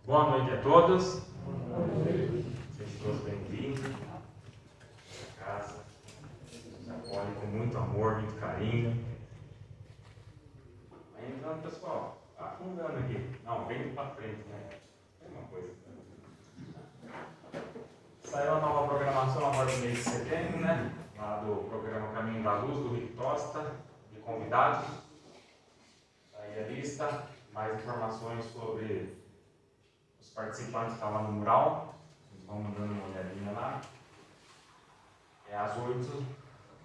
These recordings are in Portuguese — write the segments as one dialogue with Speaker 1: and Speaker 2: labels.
Speaker 1: Boa noite a todos. Sejam todos bem-vindos à casa. Nos acolhe com muito amor, muito carinho. Vai entrando, pessoal. Afundando aqui. Não, vem para frente, né? É uma coisa. Saiu a nova programação agora no mês de setembro, né? Lá do programa Caminho da Luz, do Rick Tosta, de convidados. Aí a lista, mais informações sobre os participantes que estão lá no mural. Eles vão mandando uma olhadinha lá. É às 8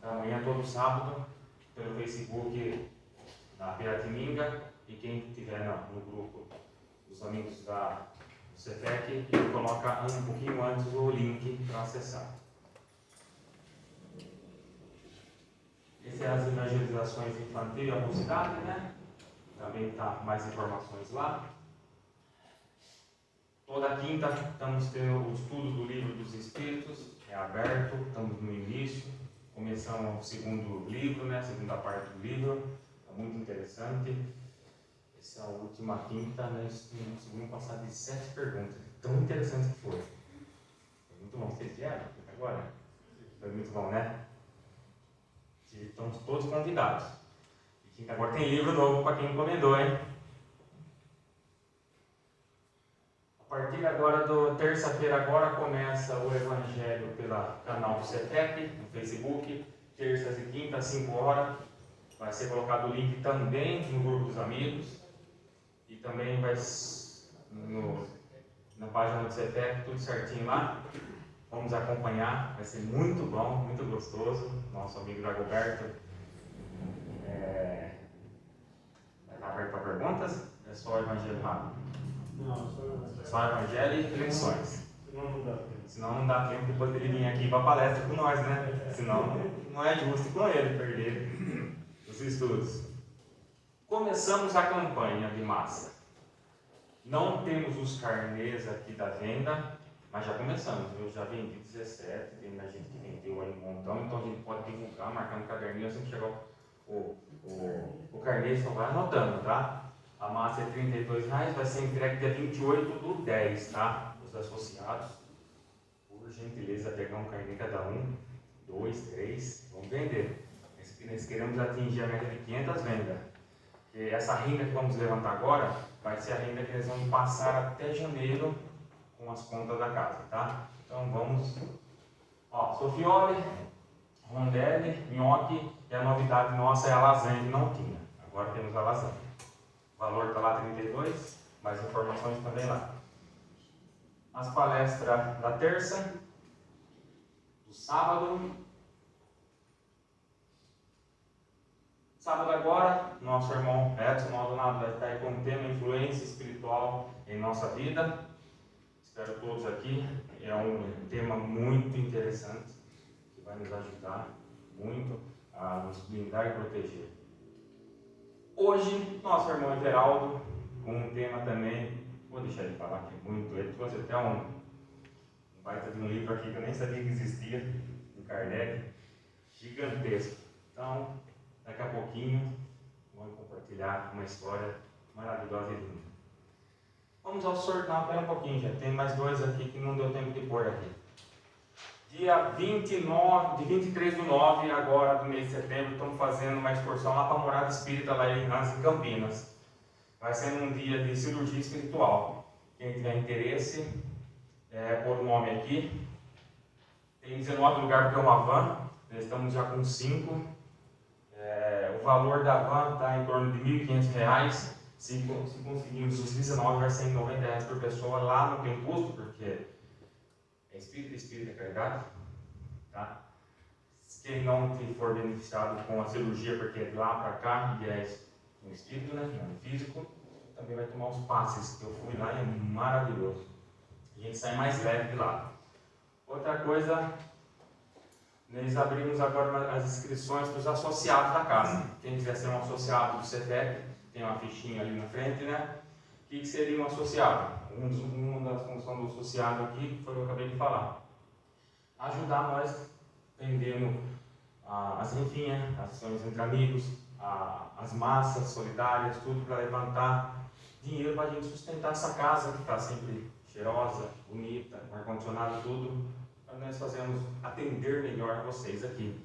Speaker 1: da manhã, todo sábado, pelo Facebook da Piratininga. E quem estiver no grupo dos amigos do CETEC, ele coloca um pouquinho antes o link para acessar. Essas são as evangelizações infantil e a mocidade, né? Também está mais informações lá. Toda quinta estamos tendo o estudo do Livro dos Espíritos, é aberto, estamos no início, começamos o segundo livro, né, a segunda parte do livro, é muito interessante. Essa é a última quinta, nós conseguimos passar de 7 perguntas, tão interessante que foi. Foi muito bom, vocês vieram agora? Foi muito bom, né? Estamos todos convidados. E quinta agora tem livro novo para quem encomendou, hein? A partir agora, terça-feira agora, começa o Evangelho pelo canal do CETEC, no Facebook, terças e quintas, às 5 horas. Vai ser colocado o link também no grupo dos amigos. E também vai na página do CETEC, tudo certinho lá. Vamos acompanhar, vai ser muito bom, muito gostoso. Nosso amigo Dagoberto vai estar aberto para perguntas? É só o Evangelho rápido?
Speaker 2: Não,
Speaker 1: só Evangelho e lições.
Speaker 2: Senão não dá tempo.
Speaker 1: Senão não dá tempo depois dele vir aqui para a palestra com nós, né? Senão não é justo com ele perder os estudos. Começamos a campanha de massa. Não temos os carnês aqui da venda, mas já começamos. Eu já vendi 17, tem a gente que vendeu aí um montão, então a gente pode divulgar, marcar no caderninho, assim que chegar o carnê, só vai anotando, tá? A massa é R$32, vai ser entregue dia 28/10, tá? Os associados, por gentileza, pegar um carnê cada um, 2, 3, vamos vender. Nós queremos atingir a meta de 500 vendas. E essa renda que vamos levantar agora, vai ser a renda que eles vão passar até janeiro com as contas da casa, tá? Então vamos, Sofioli, rondelli, nhoque, e a novidade nossa é a lasanha que não tinha. Agora temos a lasanha. O valor está lá 32, mais informações também lá. As palestras da terça, do sábado. Sábado agora, nosso irmão Edson Maldonado vai estar aí com o tema influência espiritual em nossa vida. Espero todos aqui. É um tema muito interessante, que vai nos ajudar muito a nos blindar e proteger. Hoje, nosso irmão Geraldo, com um tema também, vou deixar ele falar aqui muito, ele trouxe até um baita de um livro aqui que eu nem sabia que existia, do Kardec, gigantesco. Então, daqui a pouquinho, vamos compartilhar uma história maravilhosa e linda. Vamos ao sorteio, pera um pouquinho, já tem mais 2 aqui que não deu tempo de pôr aqui. Dia 23/9, agora do mês de setembro, estamos fazendo uma excursão lá para a Morada Espírita, lá em Rãs, em Campinas. Vai ser um dia de cirurgia espiritual. Quem tiver interesse, pôr o nome aqui. Tem 19 lugares porque é uma van, nós estamos já com 5. O valor da van está em torno de R$1.500. Se conseguirmos os 19, vai ser em R$90 por pessoa. Lá não tem custo, porque é espírita é caridade, tá? Quem não for beneficiado com a cirurgia, porque é de lá para cá, e é um espírito, né? Não é físico, também vai tomar os passes, que eu fui lá e é maravilhoso. A gente sai mais leve de lá. Outra coisa, nós abrimos agora as inscrições para os associados da casa. Quem quiser ser um associado do CETEC, tem uma fichinha ali na frente, né? O que seria um associado? Uma das funções do associado aqui foi o que eu acabei de falar. Ajudar nós vendendo as rifinhas, as ações entre amigos, as massas solidárias, tudo para levantar dinheiro para a gente sustentar essa casa que está sempre cheirosa, bonita, com ar-condicionado, tudo, para nós fazermos atender melhor vocês aqui.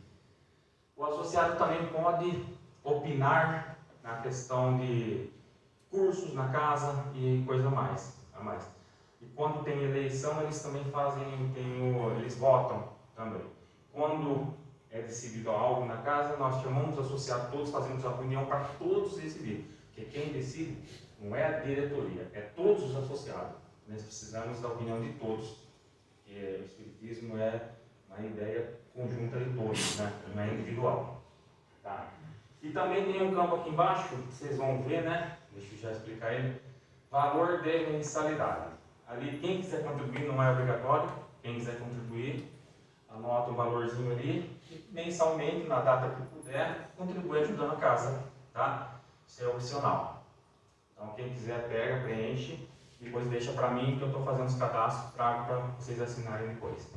Speaker 1: O associado também pode opinar na questão de cursos na casa e coisa a mais. E quando tem eleição, eles também eles votam também. Quando é decidido algo na casa, nós chamamos os associados todos, fazemos a reunião para todos decidirem. Porque quem decide não é a diretoria, é todos os associados. Nós precisamos da opinião de todos. Porque o Espiritismo é uma ideia conjunta de todos, né? Não é individual. Tá? E também tem um campo aqui embaixo, vocês vão ver, né? Deixa eu já explicar ele. Valor de mensalidade. Ali, quem quiser contribuir não é obrigatório. Quem quiser contribuir, anota um valorzinho ali. E mensalmente, na data que puder, contribui ajudando a casa. Tá? Isso é opcional. Então, quem quiser, pega, preenche. Depois deixa para mim, que eu estou fazendo os cadastros, trago para vocês assinarem depois.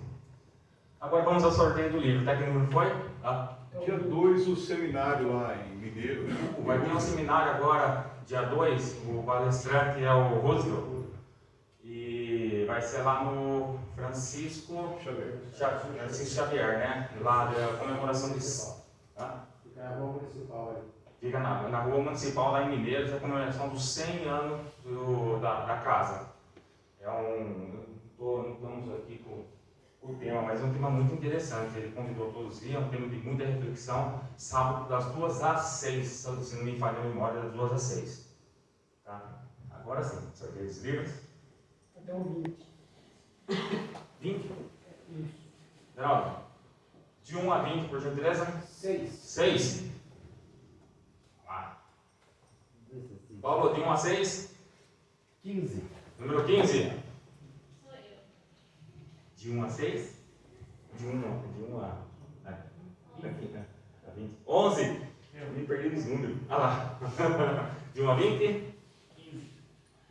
Speaker 1: Agora vamos ao sorteio do livro. Até que número foi?
Speaker 2: Dia 2, o seminário lá em Mineiro.
Speaker 1: Vai ter um seminário agora, dia 2, o palestrante é o Roosevelt. E vai ser lá no Francisco Xavier, né? Lá da comemoração de... Tá?
Speaker 3: Fica na rua municipal ali.
Speaker 1: Fica na rua municipal lá em Mineiros, é a comemoração dos 100 anos da casa. Não estamos aqui com o tema, mas é um tema muito interessante. Ele convidou todos os dias, é um tema de muita reflexão. Sábado, das 2 às 6, se não me falha a memória, das 2 às 6. Tá? Agora sim, sorteio dos livros.
Speaker 3: Até o 20.
Speaker 1: 20?
Speaker 3: Isso.
Speaker 1: Geraldo, de 1 a 20, por gentileza?
Speaker 3: 6.
Speaker 1: 6. Paulo, de 1 a 6?
Speaker 3: 15.
Speaker 1: Número 15?
Speaker 4: Sou eu.
Speaker 1: De 1 a 6? De 1 a 20. 11? Eu me perdi nos números. Ah lá. De 1 a 20? 15.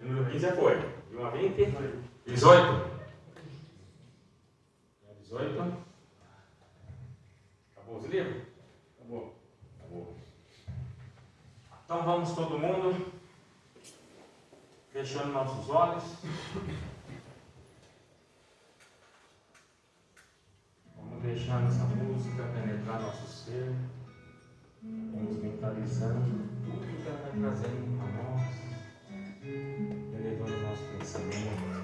Speaker 1: Número 15 já foi. De 1 a 20? 18? 18? Acabou os livros?
Speaker 2: Acabou.
Speaker 1: Então vamos todo mundo fechando nossos olhos. Vamos deixando essa música penetrar nosso ser. Vamos mentalizando tudo que ela vai trazendo para nós, elevando o nosso pensamento.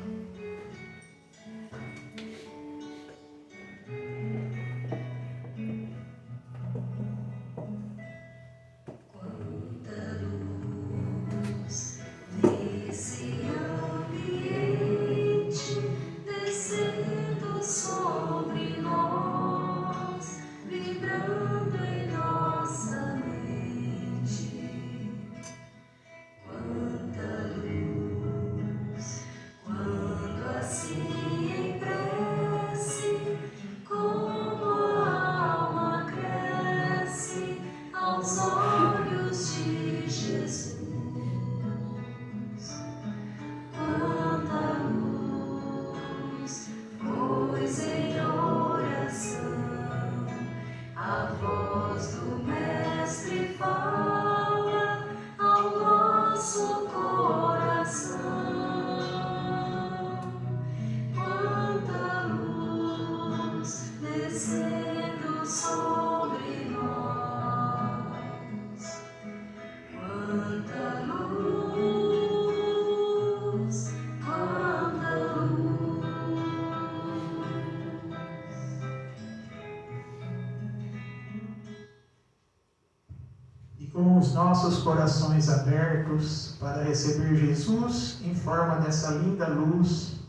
Speaker 5: Com os nossos corações abertos para receber Jesus em forma dessa linda luz,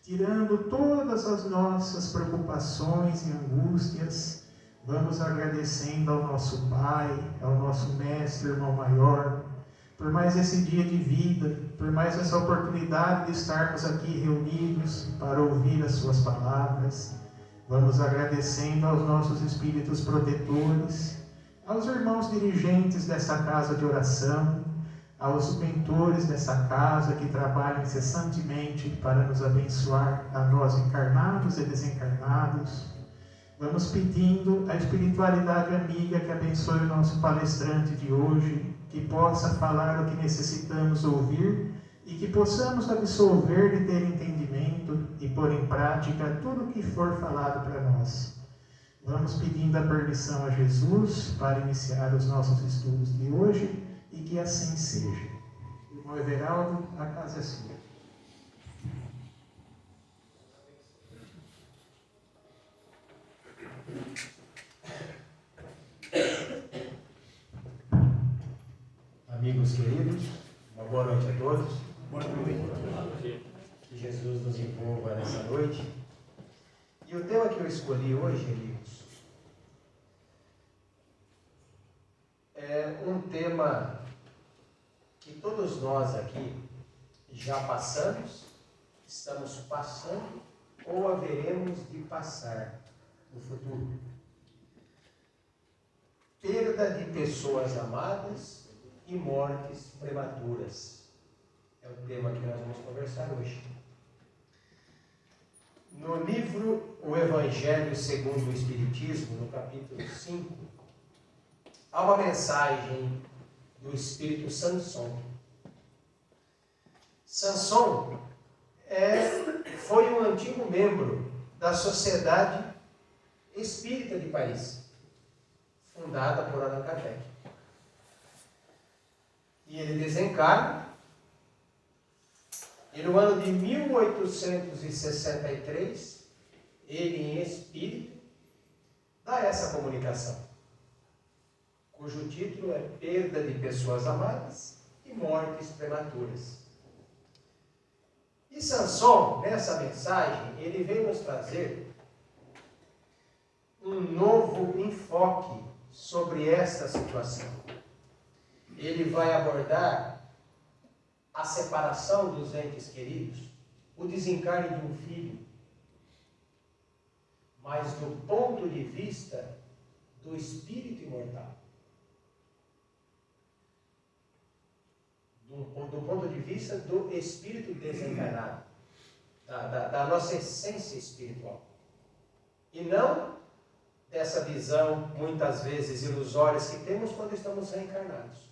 Speaker 5: tirando todas as nossas preocupações e angústias, vamos agradecendo ao nosso Pai, ao nosso Mestre, Irmão Maior, por mais esse dia de vida, por mais essa oportunidade de estarmos aqui reunidos para ouvir as suas palavras. Vamos agradecendo aos nossos espíritos protetores, aos irmãos dirigentes dessa casa de oração, aos mentores dessa casa que trabalham incessantemente para nos abençoar, a nós encarnados e desencarnados. Vamos pedindo a espiritualidade amiga que abençoe o nosso palestrante de hoje, que possa falar o que necessitamos ouvir e que possamos absolver e ter entendimento e pôr em prática tudo o que for falado para nós. Vamos pedindo a permissão a Jesus para iniciar os nossos estudos de hoje e que assim seja. Irmão Everaldo, a casa é sua.
Speaker 3: Amigos queridos, uma boa noite a todos. Boa noite. Que Jesus nos envolva nessa noite. E o tema que eu escolhi hoje, amigos, é um tema que todos nós aqui já passamos, estamos passando ou haveremos de passar no futuro. Perda de pessoas amadas e mortes prematuras. É o tema que nós vamos conversar hoje. No livro O Evangelho segundo o Espiritismo, no capítulo 5, há uma mensagem do Espírito Sanson. Sanson foi um antigo membro da Sociedade Espírita de Paris, fundada por Allan Kardec. E ele desencarna, e no ano de 1863, ele em espírito, dá essa comunicação, cujo título é Perda de Pessoas Amadas e Mortes Prematuras. E Sanson, nessa mensagem, ele vem nos trazer um novo enfoque sobre esta situação. Ele vai abordar a separação dos entes queridos, o desencarne de um filho, mas do ponto de vista do espírito imortal. Do ponto de vista do espírito desencarnado, da nossa essência espiritual. E não dessa visão, muitas vezes ilusória, que temos quando estamos reencarnados.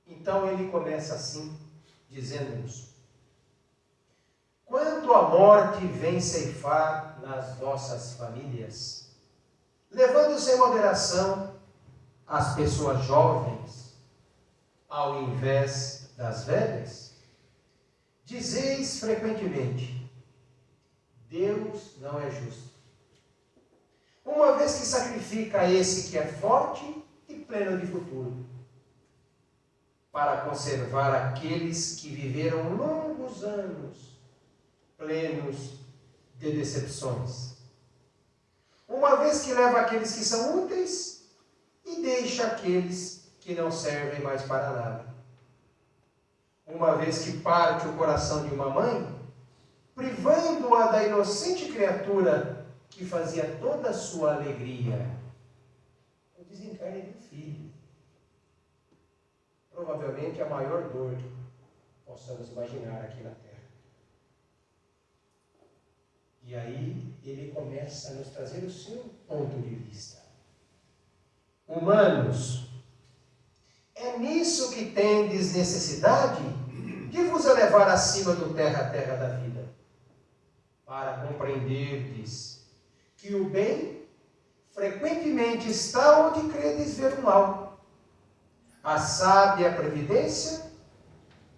Speaker 3: Então ele começa assim, dizendo-nos: quando a morte vem ceifar nas vossas famílias, levando sem moderação as pessoas jovens, ao invés das velhas, dizeis frequentemente: Deus não é justo, uma vez que sacrifica esse que é forte e pleno de futuro, para conservar aqueles que viveram longos anos, plenos de decepções. Uma vez que leva aqueles que são úteis e deixa aqueles que não servem mais para nada. Uma vez que parte o coração de uma mãe, privando-a da inocente criatura que fazia toda a sua alegria. O desencarne do filho. Provavelmente a maior dor que possamos imaginar aqui na Terra. E aí ele começa a nos trazer o seu ponto de vista. Humanos, é nisso que tendes necessidade de vos elevar acima do terra a terra da vida, para compreenderdes que o bem frequentemente está onde credes ver o mal, a sábia previdência,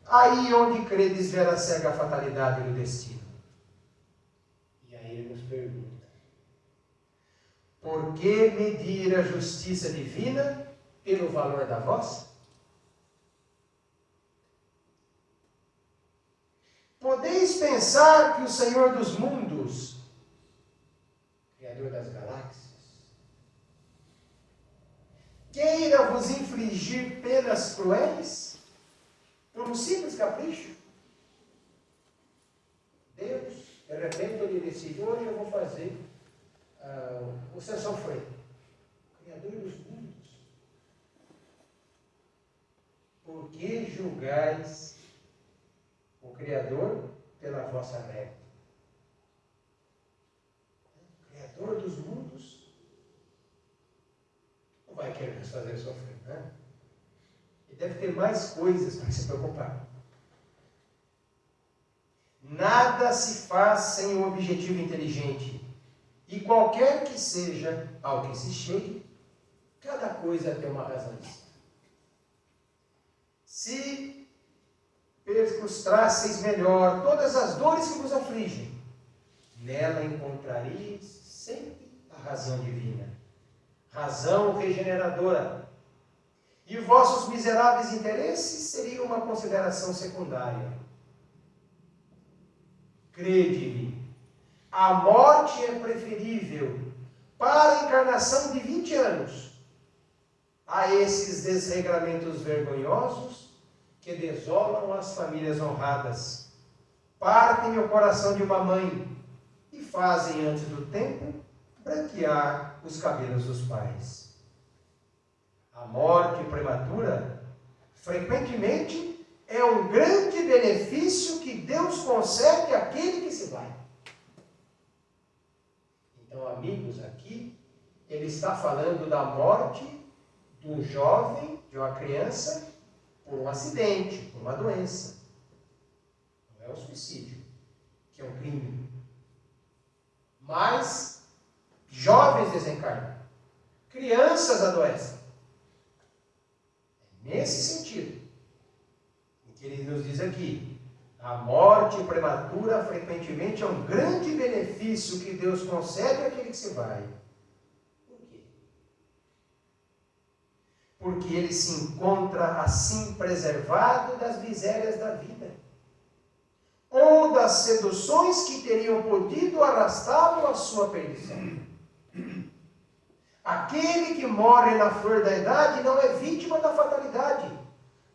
Speaker 3: aí onde credes ver a cega fatalidade do destino. E aí ele nos pergunta: por que medir a justiça divina pelo valor da vossa? Podeis pensar que o Senhor dos mundos, Criador das galáxias, queira vos infligir penas cruéis por um simples capricho? Deus, de repente, ele decide: hoje eu vou fazer o Sansão Freire, Criador dos mundos. Por que julgais o Criador pela vossa régua? O Criador dos mundos não vai querer nos fazer sofrer, né? E deve ter mais coisas para se preocupar. Nada se faz sem um objetivo inteligente. E qualquer que seja ao que se chegue, cada coisa tem uma razão de ser. Se percrustrasseis melhor todas as dores que vos afligem, nela encontrareis sempre a razão divina, razão regeneradora. E vossos miseráveis interesses seriam uma consideração secundária. Crede-me, a morte é preferível para a encarnação de 20 anos a esses desregramentos vergonhosos que desolam as famílias honradas, partem o coração de uma mãe e fazem antes do tempo branquear os cabelos dos pais. A morte prematura, frequentemente, é um grande benefício que Deus concede àquele que se vai. Então, amigos, aqui ele está falando da morte de um jovem, de uma criança, por um acidente, por uma doença. Não é o suicídio, que é um crime. Mas jovens desencarnam, crianças adoecem. É nesse sentido que ele nos diz aqui: a morte prematura frequentemente é um grande benefício que Deus concede àquele que se vai. Por quê? Porque ele se encontra assim preservado das misérias da vida, ou das seduções que teriam podido arrastá-lo à sua perdição. Aquele que morre na flor da idade não é vítima da fatalidade,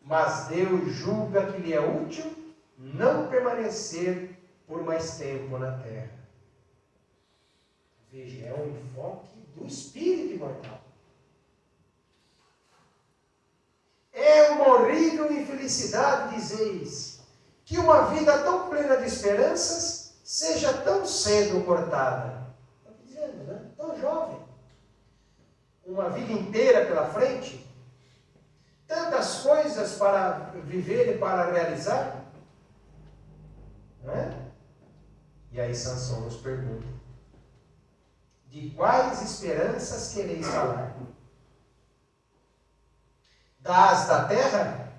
Speaker 3: mas Deus julga que lhe é útil não permanecer por mais tempo na terra. Veja, é um enfoque do espírito imortal. É uma horrível infelicidade, dizeis, que uma vida tão plena de esperanças seja tão cedo cortada. Está dizendo, né? Tão jovem. Uma vida inteira pela frente, tantas coisas para viver e para realizar. Não é? E aí Sansão nos pergunta: de quais esperanças quereis falar? Das da terra,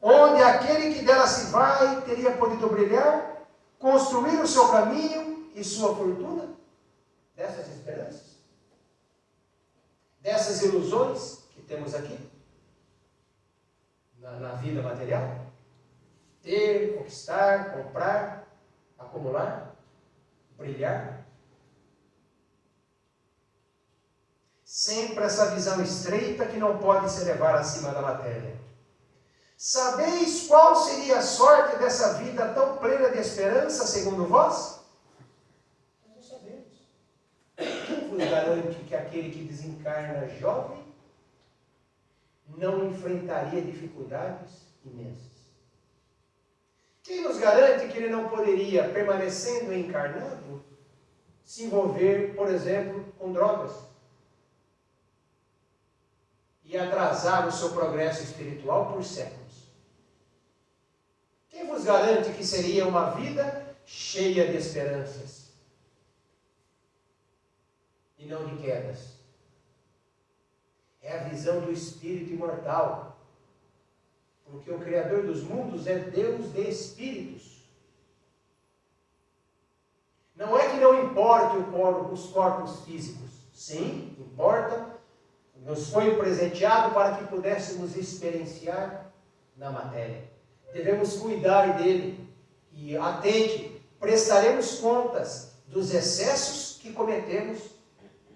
Speaker 3: onde aquele que dela se vai teria podido brilhar, construir o seu caminho e sua fortuna? Dessas esperanças? Dessas ilusões que temos aqui? Na vida material? Ter, conquistar, comprar, acumular, brilhar. Sempre essa visão estreita que não pode se levar acima da matéria. Sabeis qual seria a sorte dessa vida tão plena de esperança, segundo vós? Nós não sabemos. Quem vos garante que aquele que desencarna jovem não enfrentaria dificuldades imensas? Quem nos garante que ele não poderia, permanecendo encarnado, se envolver, por exemplo, com drogas e atrasar o seu progresso espiritual por séculos? Quem vos garante que seria uma vida cheia de esperanças e não de quedas? É a visão do espírito imortal. Porque o Criador dos mundos é Deus de espíritos. Não é que não importe os corpos físicos. Sim, importa. Nos foi presenteado para que pudéssemos experienciar na matéria. Devemos cuidar dele. E atente, prestaremos contas dos excessos que cometemos,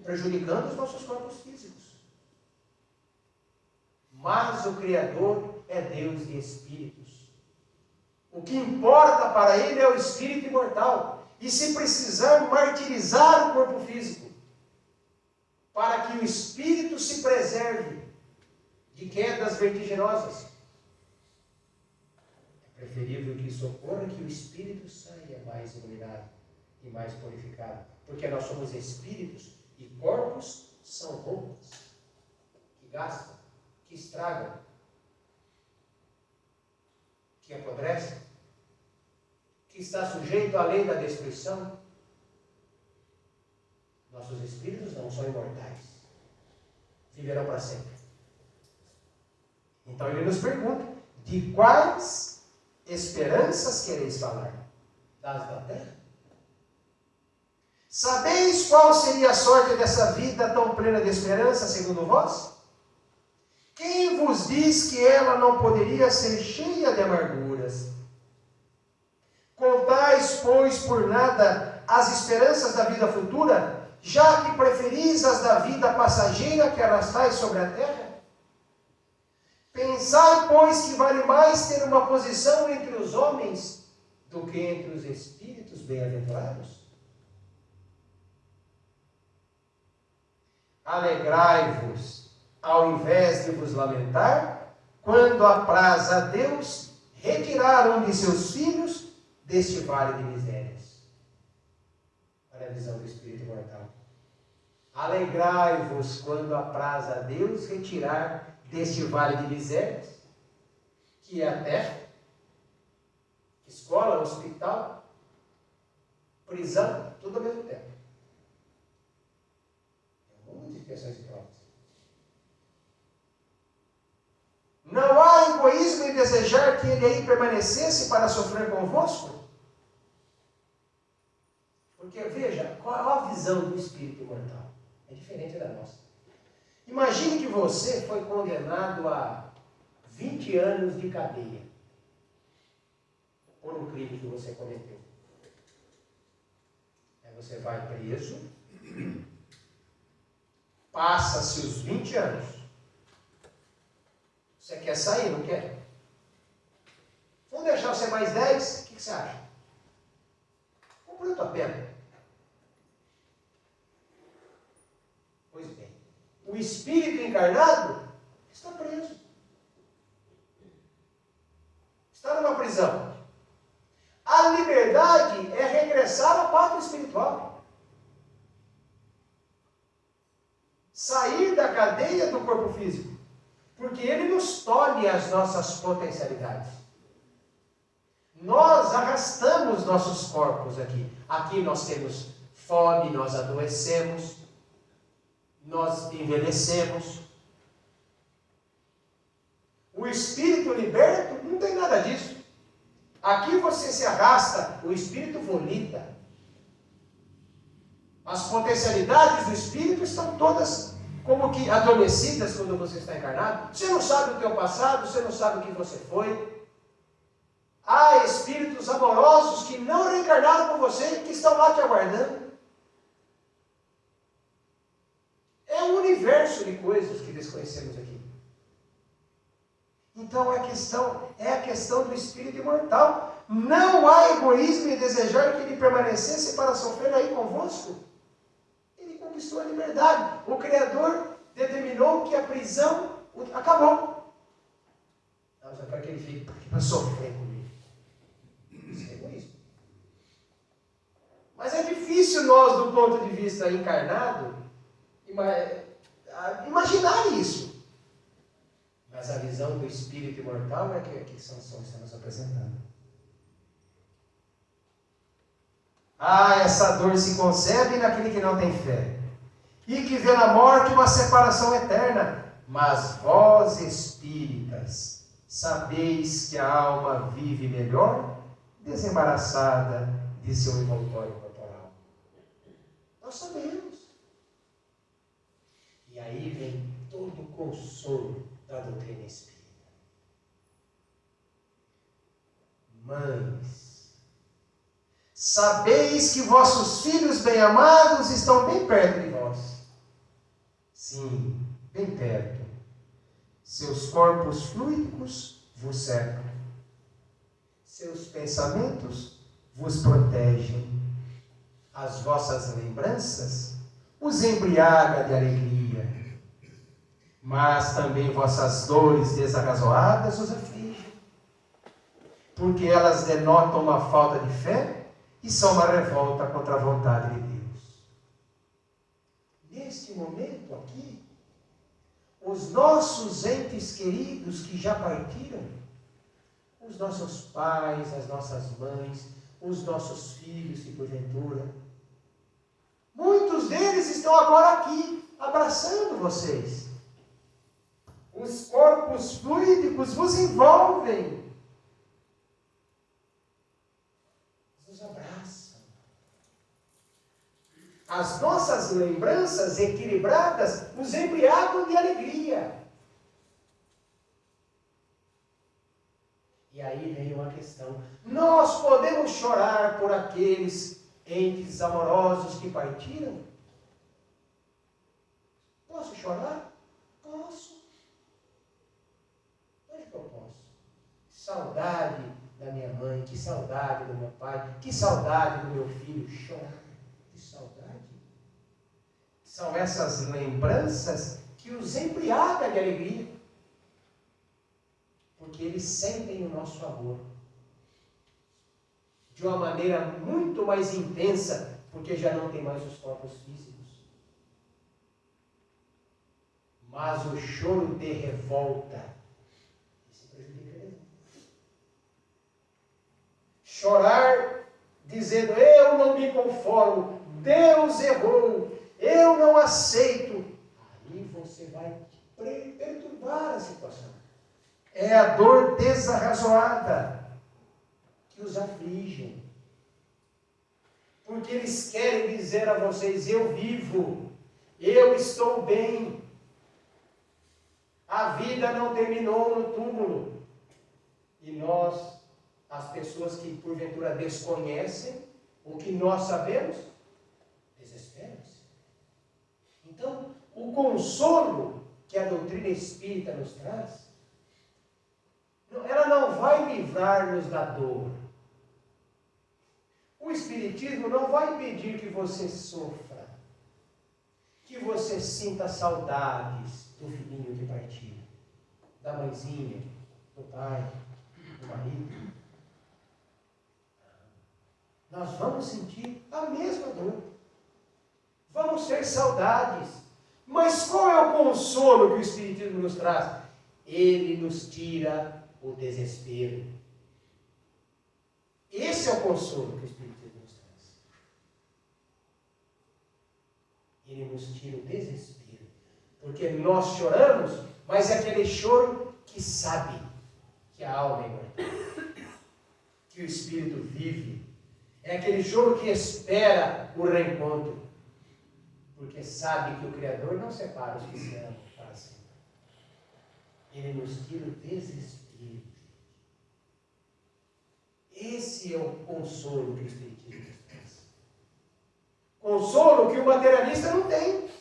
Speaker 3: prejudicando os nossos corpos físicos. Mas o Criador é Deus de espíritos. O que importa para ele é o espírito imortal. E se precisar martirizar o corpo físico, para que o espírito se preserve de quedas vertiginosas, é preferível que isso ocorra, que o espírito saia mais iluminado e mais purificado. Porque nós somos espíritos e corpos são roupas que gastam, que estragam, que apodrecem, que está sujeito à lei da destruição. Nossos espíritos não são imortais, viverão para sempre. Então ele nos pergunta: de quais esperanças quereis falar? Das da terra? Sabeis qual seria a sorte dessa vida tão plena de esperança, segundo vós? Quem vos diz que ela não poderia ser cheia de amarguras? Contais, pois, por nada as esperanças da vida futura, já que preferis as da vida passageira que arrastais sobre a terra? Pensai, pois, que vale mais ter uma posição entre os homens do que entre os espíritos bem-aventurados? Alegrai-vos, ao invés de vos lamentar, quando apraz a Deus retirar um de seus filhos deste vale de misérias. Olha a visão do espírito imortal. Alegrai-vos quando apraz a Deus retirar deste vale de misérias, que é a terra, escola, hospital, prisão, tudo ao mesmo tempo. É um mundo de questões e provas. Não há egoísmo em desejar que ele aí permanecesse para sofrer convosco? Porque, veja, qual a visão do espírito imortal? É diferente da nossa. Imagine que você foi condenado a 20 anos de cadeia por um crime que você cometeu. Aí você vai preso, passa-se os 20 anos. Você quer sair, não quer? Vamos deixar você mais 10? O que você acha? Cumpriu a tua pena. Pois bem, o espírito encarnado está preso. Está numa prisão. A liberdade é regressar à pátria espiritual. Sair da cadeia do corpo físico. Porque ele nos tolhe as nossas potencialidades. Nós arrastamos nossos corpos aqui. Aqui nós temos fome, nós adoecemos, nós envelhecemos. O espírito liberto não tem nada disso. Aqui você se arrasta, o espírito vomita. As potencialidades do espírito estão todas como que adormecidas quando você está encarnado. Você não sabe o teu passado, você não sabe o que você foi. Há espíritos amorosos que não reencarnaram com você, que estão lá te aguardando. É um universo de coisas que desconhecemos aqui. Então é a questão do espírito imortal. Não há egoísmo em desejar que ele permanecesse para sofrer aí convosco. Ele conquistou a liberdade. O Criador determinou que a prisão acabou. Não, só para que ele fique para sofrer comigo. Isso é egoísmo. Mas é difícil nós, do ponto de vista encarnado, imaginar isso. Mas a visão do espírito imortal é que Sansão está nos apresentando. Essa dor se concebe naquele que não tem fé, e que vê na morte uma separação eterna. Mas vós, espíritas, sabeis que a alma vive melhor, desembaraçada de seu envoltório corporal. Nós sabemos. E aí vem todo o consolo da doutrina espírita. Mães, sabeis que vossos filhos bem-amados estão bem perto de vós. Sim, bem perto. Seus corpos fluídicos vos cercam. Seus pensamentos vos protegem. As vossas lembranças os embriaga de alegria. Mas também vossas dores desarrazoadas os afligem, porque elas denotam uma falta de fé e são uma revolta contra a vontade de Deus. Neste momento aqui, os nossos entes queridos que já partiram, os nossos pais, as nossas mães, os nossos filhos, se porventura. Muitos deles estão agora aqui, abraçando vocês. Os corpos fluídicos vos envolvem. Nos abraçam. As nossas lembranças equilibradas nos embriagam de alegria. E aí vem uma questão. Nós podemos chorar por aqueles entes amorosos que partiram? Posso chorar? Posso. Onde que eu posso? Saudade da minha mãe, que saudade do meu pai, que saudade do meu filho. Chorar de saudade. São essas lembranças que os embriagam de alegria. Porque eles sentem o nosso amor de uma maneira muito mais intensa, porque já não tem mais os corpos físicos. Mas o choro de revolta, esse prejudica ele. Chorar dizendo, eu não me conformo, Deus errou, eu não aceito. Aí você vai perturbar a situação. É a dor desarrazoada que os aflige. Porque eles querem dizer a vocês, eu vivo, eu estou bem. A vida não terminou no túmulo. E nós, as pessoas que porventura desconhecem o que nós sabemos, desesperam-se. Então, o consolo que a doutrina espírita nos traz, ela não vai livrar-nos da dor. O Espiritismo não vai impedir que você sofra, que você sinta saudades do filhinho que partiu, da mãezinha, do pai, do marido. Nós vamos sentir a mesma dor. Vamos ter saudades. Mas qual é o consolo que o Espiritismo nos traz? Ele nos tira o desespero. Esse é o consolo que o Espiritismo nos traz. Ele nos tira o desespero. Porque nós choramos, mas é aquele choro que sabe que a alma é imortal, que o Espírito vive. É aquele choro que espera o reencontro. Porque sabe que o Criador não separa os que se amam para sempre. Ele nos tira o desespero. Esse é o consolo que o Espiritismo nos traz. Consolo que o materialista não tem.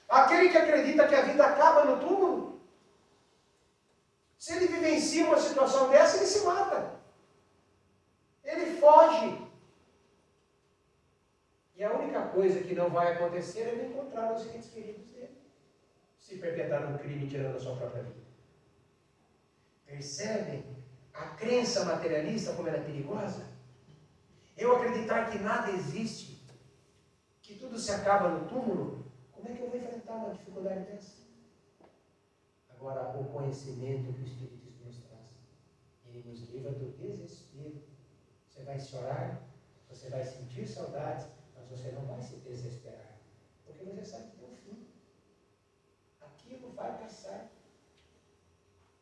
Speaker 3: Aquele que acredita que a vida acaba no túmulo, se ele vivencia uma situação dessa, ele se mata. Ele foge. E a única coisa que não vai acontecer é ele encontrar os entes queridos dele, se perpetrar um crime tirando a sua própria vida. Percebem a crença materialista como ela é perigosa? Eu acreditar que nada existe, que tudo se acaba no túmulo, como é que eu vou enfrentar uma dificuldade dessa? Agora, o conhecimento que o Espiritismo nos traz, ele nos livra do desespero. Você vai chorar, você vai sentir saudades, mas você não vai se desesperar, porque você sabe que tem um fim. Aquilo vai passar.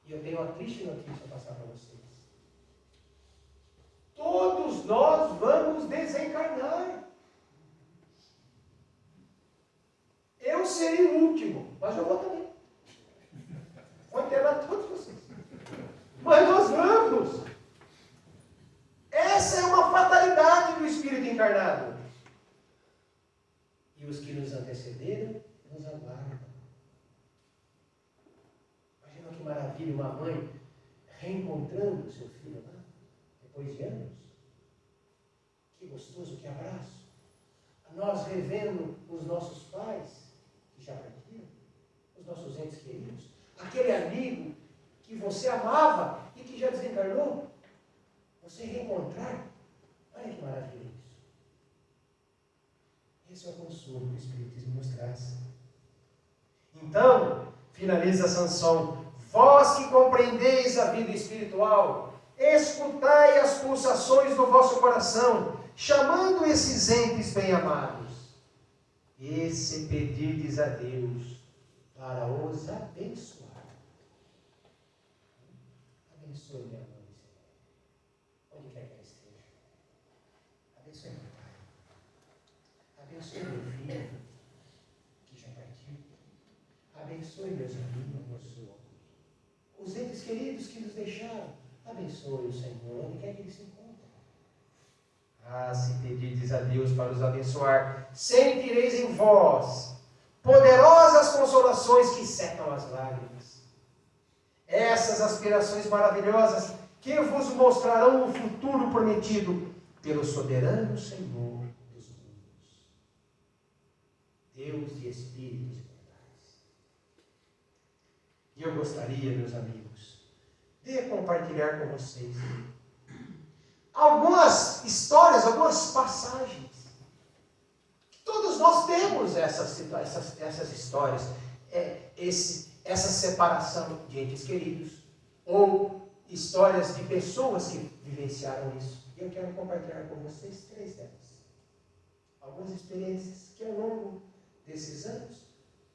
Speaker 3: E eu tenho uma triste notícia a passar para vocês. Todos nós vamos desencarnar. Eu serei o último, mas eu vou também. Vou enterrar todos vocês. Mas nós vamos. Essa é uma fatalidade do espírito encarnado. E os que nos antecederam nos aguardam. Imagina que maravilha uma mãe reencontrando o seu filho lá, depois de anos. Que gostoso, que abraço. Nós revendo os nossos pais, que já partiram, os nossos entes queridos, aquele amigo que você amava e que já desencarnou, você reencontrar. Olha que maravilha isso. Esse é o consolo que o Espiritismo nos traz. Então, Finaliza Sansão: vós que compreendeis a vida espiritual, escutai as pulsações do vosso coração, chamando esses entes bem-amados, e se pedirdes a Deus para os abençoar. Abençoe minha mãe, Senhor, onde quer que ela esteja. Abençoe meu pai. Abençoe meu filho, que já partiu. Abençoe meus amigos, os entes queridos que nos deixaram. Abençoe o Senhor, onde quer que ele se encontre. Ah, se pedirdes a Deus para os abençoar, sentireis em vós poderosas consolações que secam as lágrimas. Essas aspirações maravilhosas que vos mostrarão o futuro prometido pelo soberano Senhor dos mundos, Deus de espíritos imortais. E eu gostaria, meus amigos, de compartilhar com vocês algumas histórias, algumas passagens. Todos nós temos essas histórias, essa separação de entes queridos, ou histórias de pessoas que vivenciaram isso. E eu quero compartilhar com vocês 3 delas. Algumas experiências que ao longo desses anos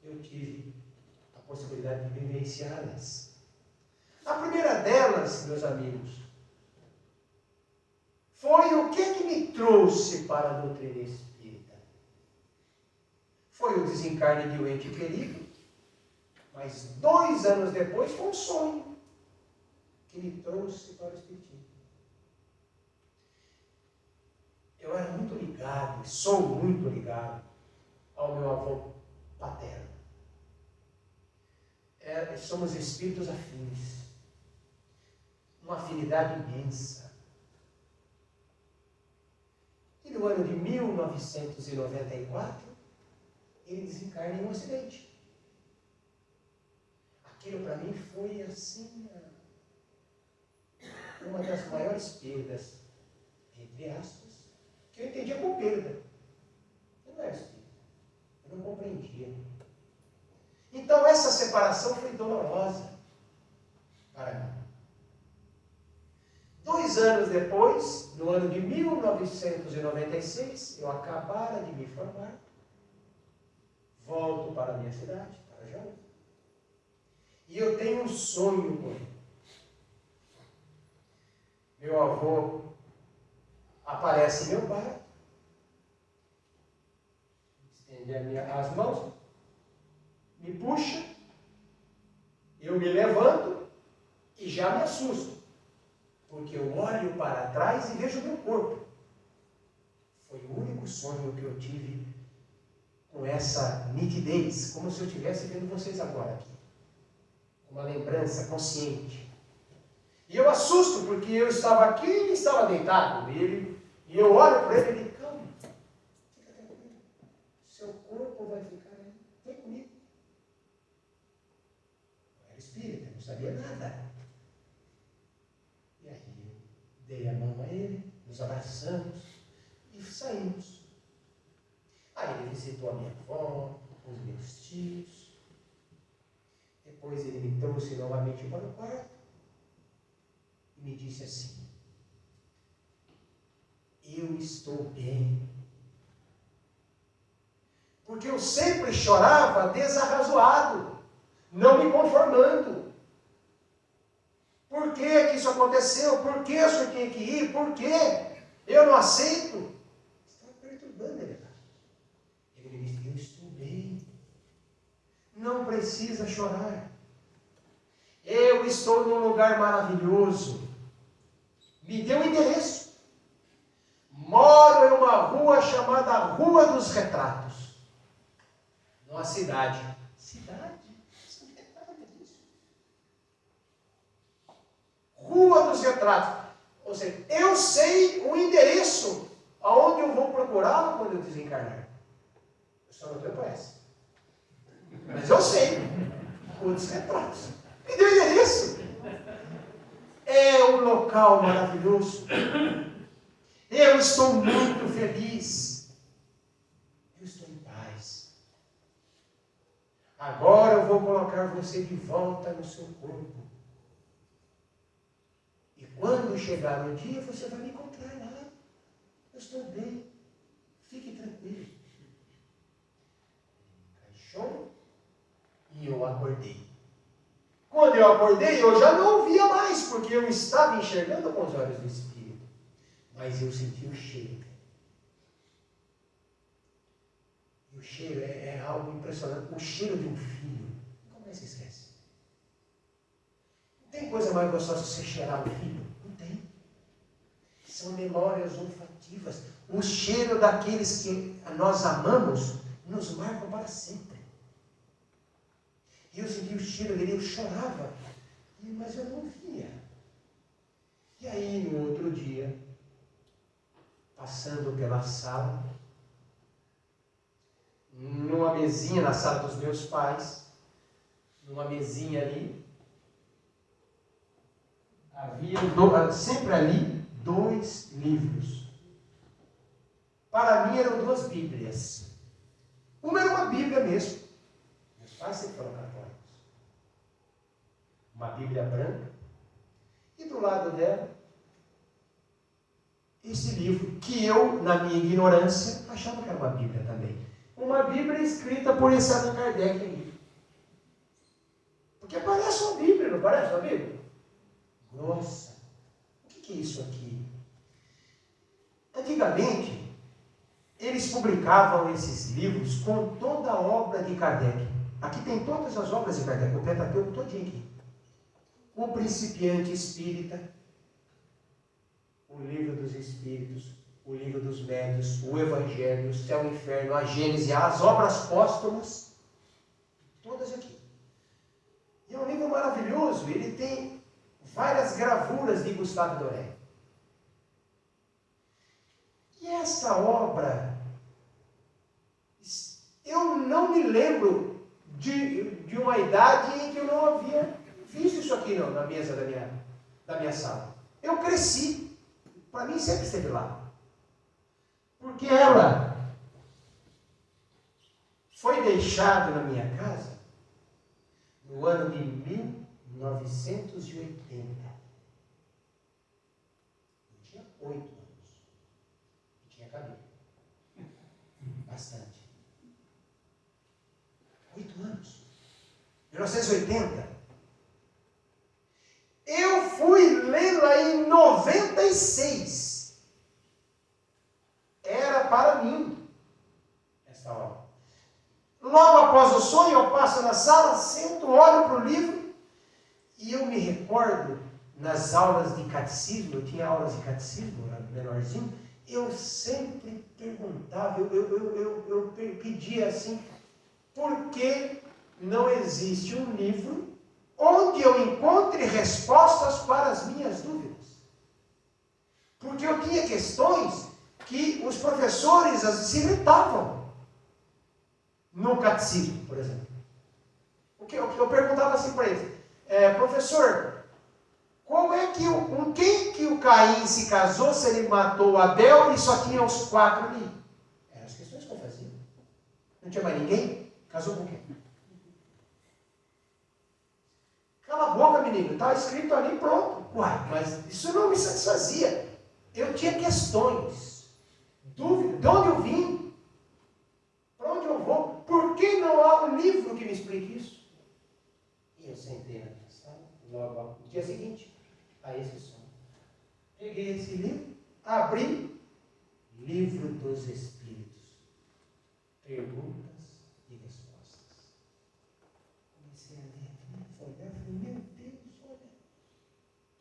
Speaker 3: eu tive a possibilidade de vivenciá-las. A primeira delas, meus amigos, foi o que me trouxe para a doutrina espírita. Foi o desencarne de um ente querido, mas 2 anos depois foi um sonho que me trouxe para o espiritismo. Eu era muito ligado, sou muito ligado ao meu avô paterno. Somos espíritos afins, uma afinidade imensa. E no ano de 1994, ele desencarna em um acidente. Aquilo para mim foi assim, uma das maiores perdas, entre aspas, que eu entendia como perda. Eu não era espírita, eu não compreendia. Então essa separação foi dolorosa para mim. 2 anos depois, no ano de 1996, eu acabara de me formar, volto para a minha cidade, para Jaú, e eu tenho um sonho com ele. Meu avô aparece em meu quarto, estende as mãos, me puxa, eu me levanto e já me assusto, porque eu olho para trás e vejo o meu corpo. Foi o único sonho que eu tive com essa nitidez, como se eu estivesse vendo vocês agora aqui. Uma lembrança consciente. E eu assusto, porque eu estava aqui e ele estava deitado nele, e eu olho para ele e digo: calma, fica tranquilo, seu corpo vai ficar aí, vem comigo. Eu era espírita, não sabia nada. E aí eu dei a mão a ele, nos abraçamos e saímos. Aí ele visitou a minha avó, os meus tios. Depois ele me trouxe novamente para o quarto e me disse assim: eu estou bem. Porque eu sempre chorava desarrazoado, não me conformando. Por que que isso aconteceu? Por que o senhor tinha que ir? Por que? Eu não aceito. Estava perturbando ele. Ele me disse: eu estou bem. Não precisa chorar. Eu estou num lugar maravilhoso. Me deu um endereço. Moro em uma rua chamada Rua dos Retratos. Numa cidade. Cidade? Isso não é nada disso. Rua dos Retratos. Ou seja, eu sei o endereço aonde eu vou procurá-lo quando eu desencarnar. Eu só não tenho pressa. Mas eu sei. Rua dos Retratos. Me deu endereço. É um local maravilhoso. Eu estou muito feliz. Eu estou em paz. A Agora eu vou colocar você de volta no seu corpo. E quando chegar o dia, você vai me encontrar lá. Eu estou bem. Fique tranquilo. Encaixou e eu acordei. Quando eu acordei, eu já não ouvia mais, porque eu estava enxergando com os olhos do Espírito. Mas eu senti o cheiro. E o cheiro é algo impressionante. O cheiro de um filho. Como é que se esquece? Não tem coisa mais gostosa que você cheirar um filho? Não tem. São memórias olfativas. O cheiro daqueles que nós amamos nos marcam para sempre. E eu senti o cheiro dele, eu chorava, mas eu não via. E aí, no outro dia, passando pela sala, numa mesinha na sala dos meus pais, numa mesinha ali, havia sempre ali 2 livros. Para mim eram 2 Bíblias. Uma era uma Bíblia mesmo. Meus pais sempre foram católicos. Uma Bíblia branca. E do lado dela, esse livro, que eu, na minha ignorância, achava que era uma Bíblia também. Uma Bíblia escrita por esse Allan Kardec aí. Porque parece uma Bíblia, não parece uma Bíblia? Nossa, o que é isso aqui? Antigamente, eles publicavam esses livros com toda a obra de Kardec. Aqui tem todas as obras de Kardec, o Pentateuco todinho aqui. O Principiante Espírita, o Livro dos Espíritos, o Livro dos Médios, o Evangelho, o Céu e o Inferno, a Gênese, as obras póstumas, todas aqui. E é um livro maravilhoso, ele tem várias gravuras de Gustave Doré. E esta obra, eu não me lembro de uma idade em que eu não havia visto isso aqui não, na mesa da minha sala. Eu cresci, para mim sempre esteve lá. Porque ela foi deixada na minha casa no ano de 1980. Eu tinha 8 anos. E tinha cabelo. Bastante. 8 anos. 1980. Eu fui lê-la em 96. Era para mim essa obra. Logo após o sonho, eu passo na sala, sento, olho para o livro e eu me recordo nas aulas de catecismo, eu tinha aulas de catecismo, eu era menorzinho, eu sempre perguntava, eu pedia assim, por que não existe um livro onde eu encontre respostas para as minhas dúvidas? Porque eu tinha questões que os professores se irritavam no catecismo, por exemplo. O que eu perguntava assim para eles, professor, com quem que o Caim se casou se ele matou Abel e só tinha os 4 ali? Eram as questões que eu fazia. Não tinha mais ninguém? Casou com quem? Cala a boca, menino, está escrito ali, pronto. Uai, mas isso não me satisfazia. Eu tinha questões, dúvidas, de onde eu vim, para onde eu vou, por que não há um livro que me explique isso? E eu sentei na minha sala, logo no dia seguinte, a esse som. Peguei esse livro, abri, Livro dos Espíritos, perguntas e respostas. Comecei a ler, olhar, falei, meu Deus, olha,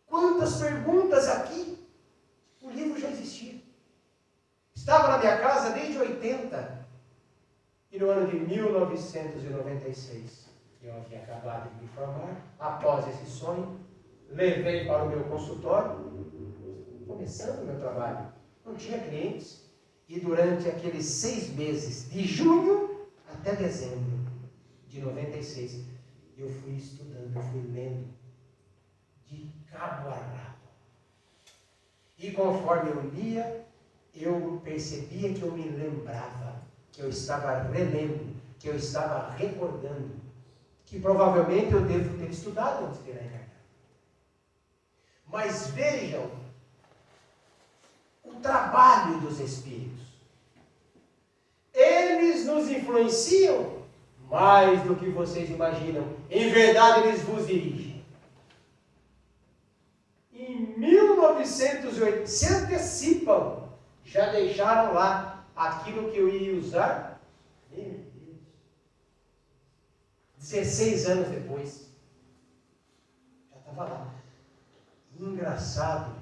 Speaker 3: quantas perguntas aqui! O livro já existia. Estava na minha casa desde 80. E no ano de 1996, eu havia acabado de me formar. Após esse sonho, levei para o meu consultório, começando o meu trabalho. Não tinha clientes. E durante aqueles 6 meses, de junho até dezembro de 96, eu fui estudando, eu fui lendo de cabo a rabo. E conforme eu lia, eu percebia que eu me lembrava, que eu estava relendo, que eu estava recordando que provavelmente eu devo ter estudado antes de reencarnar. Mas vejam o trabalho dos espíritos. Eles nos influenciam mais do que vocês imaginam. Em verdade, eles vos dirigem. Em 1908, se antecipam, já deixaram lá aquilo que eu ia usar. Meu Deus. 16 anos depois. Já estava lá. Engraçado.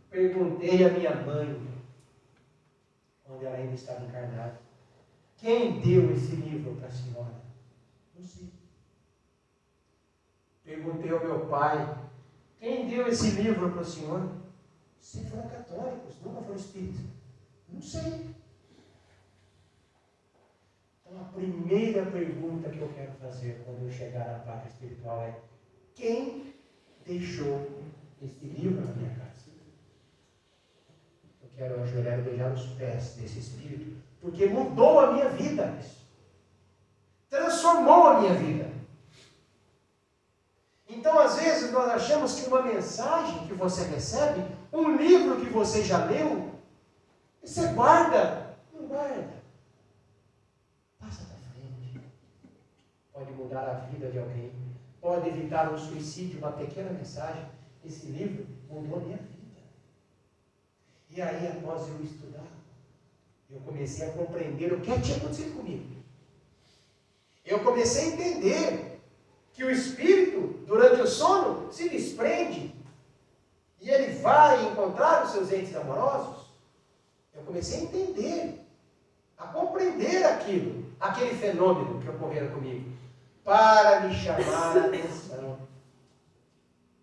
Speaker 3: Perguntei à minha mãe, quando ela ainda estava encarnada, quem deu esse livro para a senhora? Não sei. Perguntei ao meu pai, quem deu esse livro para o senhor? Sempre foram católicos, nunca foram espíritas. Não sei. Então a primeira pergunta que eu quero fazer quando eu chegar à pátria espiritual é: quem deixou este livro na minha casa? Eu quero ajoelhar e beijar os pés desse espírito, porque mudou a minha vida. Transformou a minha vida. Então, às vezes, nós achamos que uma mensagem que você recebe, um livro que você já leu, você guarda. Não guarda. Passa para frente. Pode mudar a vida de alguém. Pode evitar um suicídio, uma pequena mensagem. Esse livro mudou a minha vida. E aí, após eu estudar, eu comecei a compreender o que tinha acontecido comigo. Eu comecei a entender que o espírito, durante o sono, se desprende e ele vai encontrar os seus entes amorosos. Eu comecei a entender, a compreender aquele fenômeno que ocorrera comigo, para me chamar a atenção,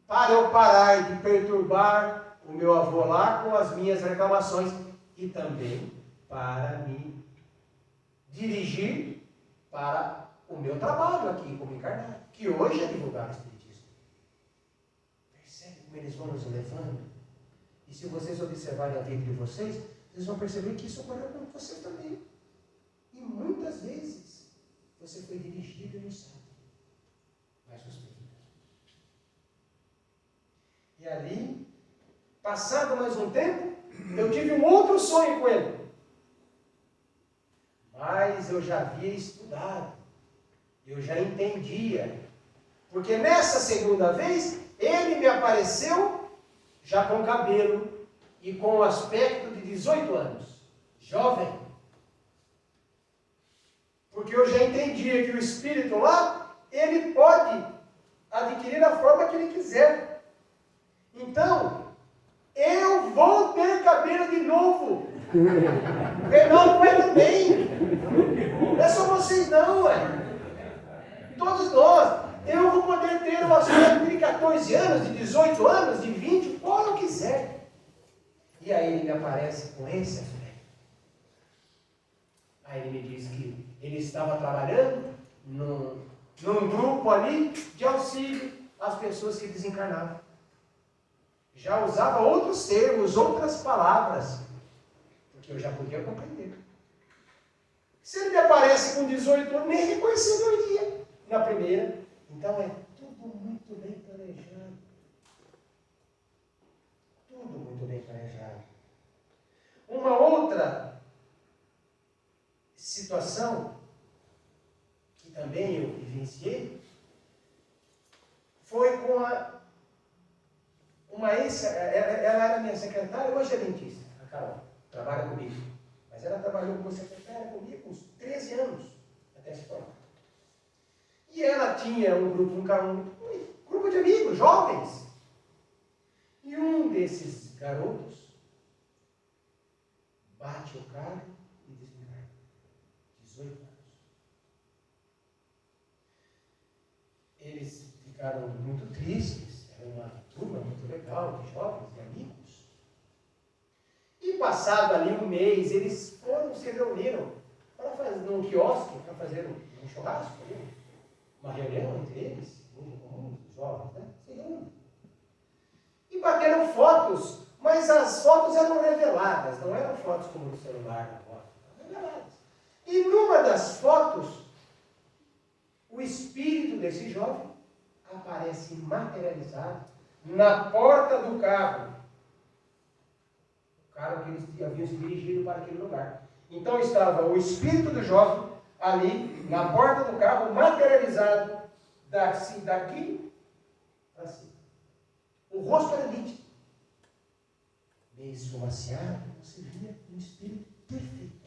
Speaker 3: para eu parar de perturbar o meu avô lá com as minhas reclamações e também para me dirigir para o meu trabalho aqui como encarnado, que hoje é divulgar o Espiritismo. Percebe como eles vão nos levando? E se vocês observarem a vida de vocês, vocês vão perceber que isso ocorreu com vocês também. E muitas vezes você foi dirigido e não sabe. Mas suspeita. E ali, passado mais um tempo, eu tive um outro sonho com ele. Mas eu já havia estudado. Eu já entendia. Porque nessa segunda vez, ele me apareceu já com cabelo e com o aspecto de 18 anos. Jovem. Porque eu já entendia que o espírito lá, ele pode adquirir a forma que ele quiser. Então, eu vou ter cabelo de novo. Reinaldo vai também. Não é só vocês não, ué. Todos nós. Eu vou poder ter o aspecto de 14 anos, de 18 anos, de 20, qual eu quiser. E aí ele me aparece com esse aspecto. Aí ele me diz que ele estava trabalhando num grupo ali de auxílio às pessoas que desencarnavam. Já usava outros termos, outras palavras, porque eu já podia compreender. Se ele me aparece com 18 anos, nem reconhecido eu ia na primeira. Então é tudo muito bem planejado. Tudo muito bem planejado. Uma outra situação que também eu vivenciei foi com ela era minha secretária, hoje é dentista, a Carol, trabalha comigo. Mas ela trabalhou como secretária comigo uns 13 anos, até se formar. E ela tinha um grupo de amigos, jovens. E um desses garotos bate o carro e desencarna. 18 anos. Eles ficaram muito tristes. Era uma turma muito legal de jovens e amigos. E passado ali um mês, eles se reuniram para fazer num quiosque, para fazer um churrasco, uma reunião entre eles, muito comum, os jovens, né? Se reúnem. E bateram fotos, mas as fotos eram reveladas, não eram fotos como no celular da foto, eram reveladas. E numa das fotos, o o espírito desse jovem aparece materializado na porta do carro. O carro que eles haviam se dirigido para aquele lugar. Então estava o espírito do jovem ali na porta do carro, materializado daqui para cima. O rosto era nítido, meio esfumaciado, você via um espírito perfeito.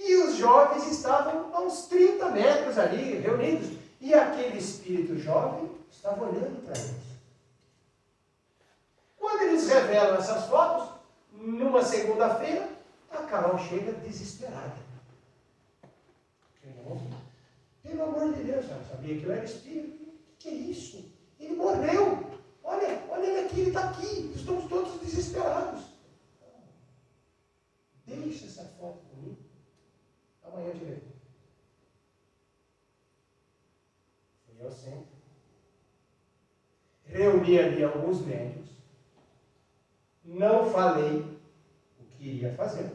Speaker 3: E os jovens estavam a uns 30 metros ali, reunidos. E aquele espírito jovem estava olhando para eles. Quando eles revelam essas fotos, numa segunda-feira, a Carol chega desesperada. Pelo amor de Deus, ela sabia que ele era espírito. O que é isso? Ele morreu. Olha ele aqui, ele está aqui. Estamos todos desesperados. Deixa essa foto comigo. Amanhã eu te levo. Fui ao centro. Reuni ali alguns médios. Não falei o que iria fazer.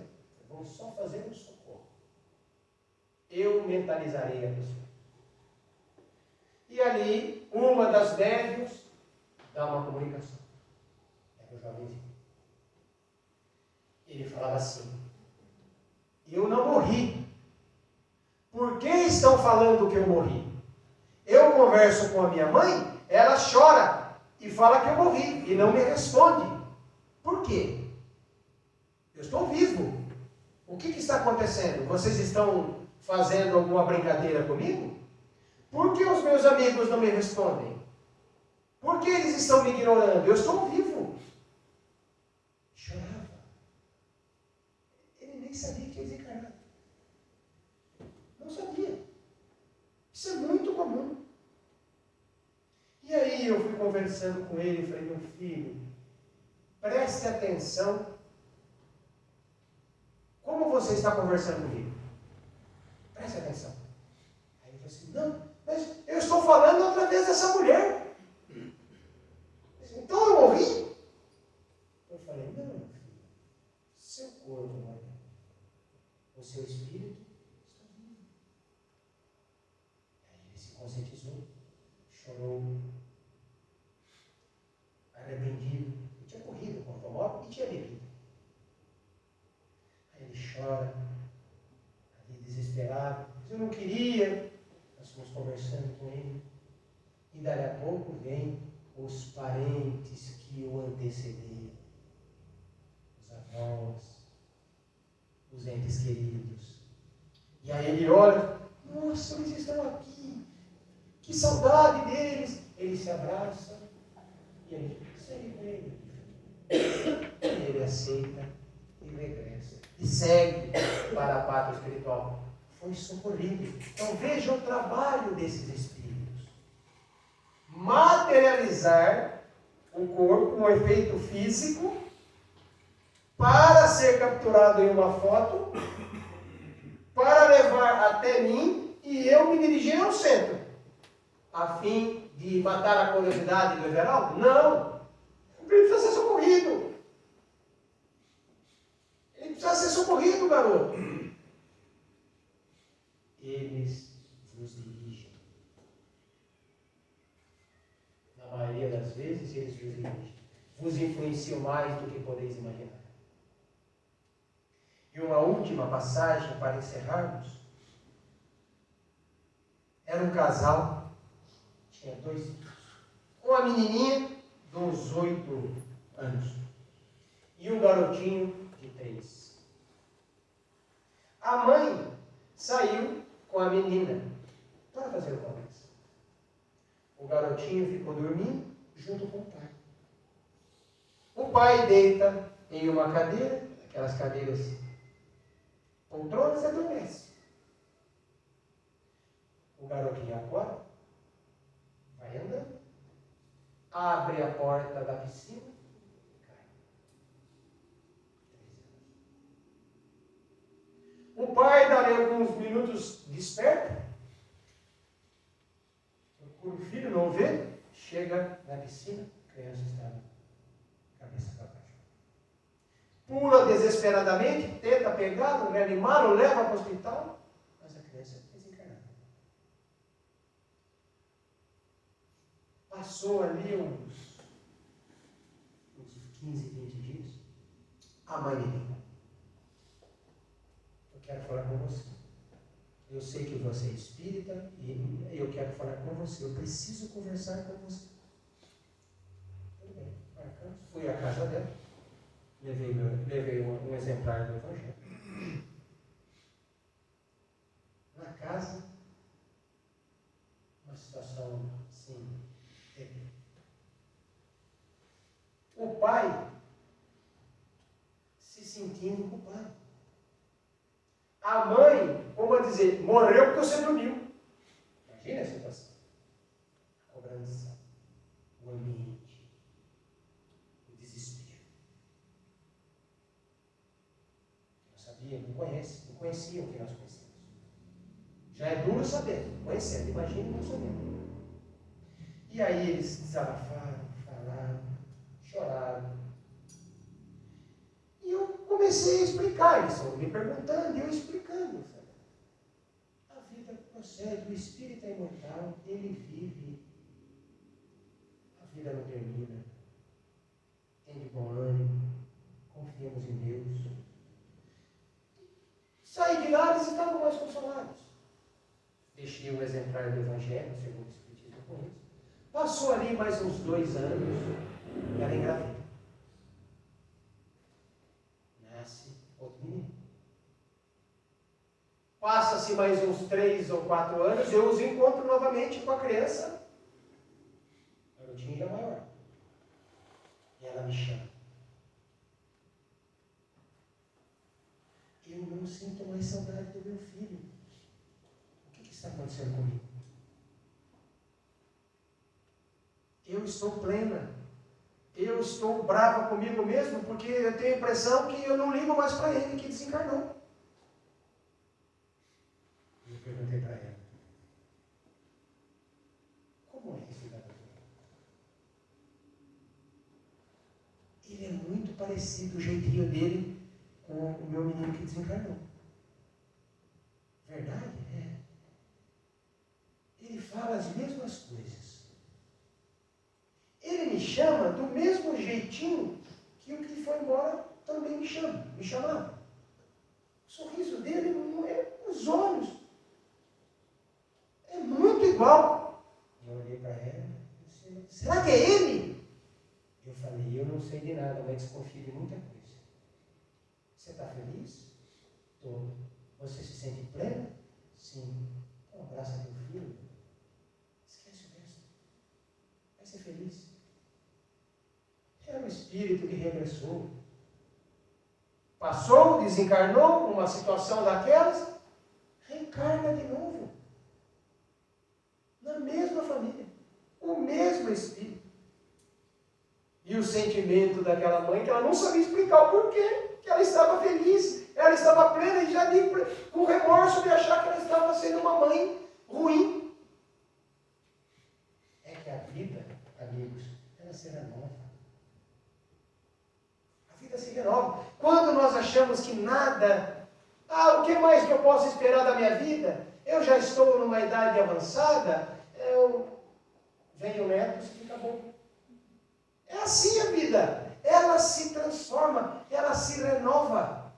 Speaker 3: Vamos só fazer um socorro. Eu mentalizarei a pessoa. E ali, uma das médios dá uma comunicação. É o jovenzinho. Ele falava assim: eu não morri. Por que estão falando que eu morri? Eu converso com a minha mãe, ela chora e fala que eu morri e não me responde. Por quê? Eu estou vivo. O que está acontecendo? Vocês estão fazendo alguma brincadeira comigo? Por que os meus amigos não me respondem? Por que eles estão me ignorando? Eu estou vivo. Chorava. Ele nem sabia que ia desencarnar. Não sabia. Isso é muito comum. E aí eu fui conversando com ele e falei: meu filho, preste atenção. Como você está conversando comigo? Preste atenção. Aí ele falou assim: não, mas eu estou falando através dessa mulher. Então eu morri? Eu falei: não, meu filho, seu corpo morreu. O seu espírito está vivo. Aí ele se conscientizou, chorou, arrependido. Ele tinha corrido com o automóvel e tinha bebido. Aí ele chora, ali desesperado. Mas eu não queria. Nós fomos conversando com ele. E dali a pouco vem os parentes que o antecederam. Os avós, os entes queridos. E aí ele olha: nossa, eles estão aqui. Que saudade deles. Ele se abraça e ele segue com ele. Ele aceita e regressa. E segue para a pátria espiritual. Foi socorrido. Então veja o trabalho desses espíritos. Materializar o corpo, um efeito físico, para ser capturado em uma foto, para levar até mim e eu me dirigir ao centro, a fim de matar a curiosidade do Everaldo? Não! Ele precisa ser socorrido. Ele precisa ser socorrido, garoto. Eles vos dirigem. Na maioria das vezes, eles vos dirigem. Vos influenciam mais do que podeis imaginar. E uma última passagem para encerrarmos. Era um casal, tinha 2 filhos. Uma menininha de uns 8 anos e um garotinho de 3. A mãe saiu com a menina para fazer o comércio. O garotinho ficou dormindo junto com o pai. O pai deita em uma cadeira, aquelas cadeiras poltronas, e adormece. O garotinho acorda, vai andando, abre a porta da piscina e cai. 3 anos. O pai, dali alguns minutos, desperta, procura o filho, não vê, chega na piscina, a criança está cabeça para baixo. Pula desesperadamente, tenta pegá-lo, reanimá-lo, leva para o hospital, mas a criança é desencarnada. Passou ali uns 15, 20 dias. A mãe me ligou. Eu quero falar com você. Eu sei que você é espírita e eu quero falar com você. Eu preciso conversar com você. Tudo bem, marcamos. Fui à casa dela. Levei um exemplar do Evangelho. Na casa, uma situação assim, terrível. O pai se sentindo culpado. A mãe, como a dizer, morreu porque você dormiu. Imagina a situação. A cobrança, o ambiente, o desespero. Não sabia, não conheciam o que nós conhecemos. Já é duro saber, conhecendo, imagina não sabendo. E aí eles desabafaram, falaram, choraram. E eu comecei a explicar, eles foram me perguntando, e eu explicando. A vida procede, o espírito é imortal, ele vive. A vida não termina. Tem de bom ânimo, confiamos em Deus. Saí de lá, eles estavam mais consolados. Deixei o exemplar do Evangelho, segundo o Espiritismo com eles. Passou ali mais uns 2 anos, ela engravida. Nasce outro menino. Passa-se mais uns 3 ou 4 anos, eu os encontro novamente com a criança. A garotinha já maior. E ela me chama. Eu não sinto mais saudade do meu filho. O que está acontecendo comigo? Eu estou plena. Eu estou brava comigo mesmo porque eu tenho a impressão que eu não ligo mais para ele que desencarnou. Eu perguntei para ela: como é esse garoto? Ele é muito parecido, o jeitinho dele, com o meu menino que desencarnou. Verdade? É. Ele fala as mesmas coisas. Ele me chama do mesmo jeitinho que o que foi embora também me chamava. O sorriso dele não é os olhos. É muito igual. Eu olhei para ela e disse: será que é ele? Eu falei: eu não sei de nada, mas desconfio de muita coisa. Você está feliz? Estou. Você se sente plena? Sim. Então abraça teu filho. Esquece o resto. Vai ser feliz. Era o espírito que regressou. Passou, desencarnou, uma situação daquelas, reencarna de novo. Na mesma família. O mesmo espírito. E o sentimento daquela mãe, que ela não sabia explicar o porquê, que ela estava feliz, ela estava plena e já com remorso de achar que ela estava sendo uma mãe ruim. É que a vida, amigos, ela se renova. A vida se renova. Quando nós achamos que nada, o que mais que eu posso esperar da minha vida? Eu já estou numa idade avançada, vem o neto e fica bom. É assim a vida. Ela se transforma, ela se renova.